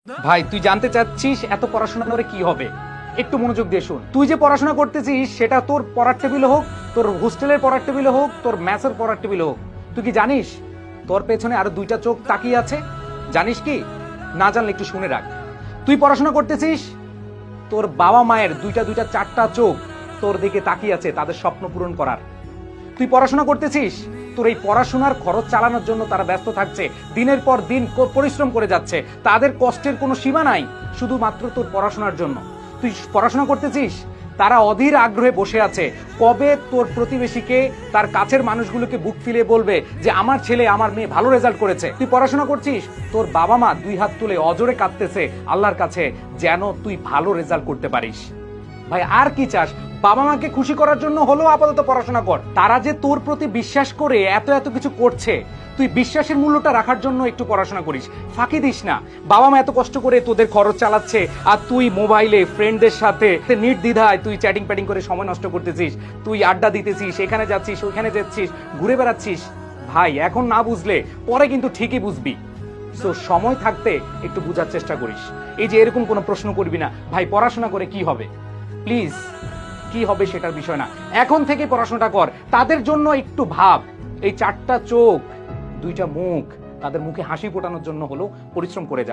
ভাই তুই জানতে চাচ্ছিস এত পড়াশোনা করে কি হবে? একটু মনোযোগ দিয়ে শুন। তুই যে পড়াশোনা করতেছিস সেটা তোর পড়ার টেবিলে হোক, তোর হোস্টেলের পড়ার টেবিলে হোক, তোর ম্যাথের পড়ার টেবিলে হোক, তুই কি জানিস তোর পেছনে আরো দুইটা চোখ তাকিয়ে আছে? জানিস কি? না জানলে একটু শুনে রাখ। তুই পড়াশোনা করতেছিস, তোর বাবা মায়ের দুইটা দুইটা চারটা চোখ তোর দিকে তাকিয়ে আছে তাদের স্বপ্ন পূরণ করার। তুই পড়াশোনা করতেছিস, তোর এই পড়াশোনার খরচ চালানোর জন্য তারা ব্যস্ত থাকছে, দিনের পর দিন পরিশ্রম করে যাচ্ছে, তাদের কষ্টের কোনো সীমা নাই শুধুমাত্র তোর পড়াশোনার জন্য। তুই পড়াশোনা করতেছিস, তারা অধীর আগ্রহে বসে আছে কবে তোর প্রতিবেশীকে, তার কাছের মানুষগুলোকে বুক ফিলিয়ে বলবে যে আমার ছেলে আমার মেয়ে ভালো রেজাল্ট করেছে। তুই পড়াশোনা করছিস, তোর বাবা মা দুই হাত তুলে অজরে কাঁদতেছে আল্লাহর কাছে যেন তুই ভালো রেজাল্ট করতে পারিস। ভাই আর কি চাস? বাবা মাকে খুশি করার জন্য হলেও আপাতত পড়াশোনা কর। তারা যে তোর প্রতি বিশ্বাস করে এত এত কিছু করছে, তুই বিশ্বাসের মূল্যটা রাখার জন্য একটু পড়াশোনা করিস, ফাঁকি দিস না। বাবা মা এত কষ্ট করে তোদের খরচ চালাচ্ছে আর তুই মোবাইলে ফ্রেন্ডদের সাথে নির্দ্বিধায় তুই চ্যাটিং প্যাটিং করে সময় নষ্ট করতেছিস, তুই আড্ডা দিতেছিস, এখানে যাচ্ছিস ওইখানে যাচ্ছিস, ঘুরে বেড়াচ্ছিস। ভাই এখন না বুঝলে পরে কিন্তু ঠিকই বুঝবি। সো সময় থাকতে একটু বোঝার চেষ্টা করিস। এই যে এরকম কোনো প্রশ্ন করবি না ভাই পড়াশোনা করে কি হবে, প্লিজ। কি হবে সেটার বিষয় না, এখন থেকে পড়াশোনাটা কর। তাদের জন্য একটু ভাব, এই চারটা চোখ দুইটা মুখ, তাদের মুখে হাসি ফোটানোর জন্য হলো পরিশ্রম করে যা।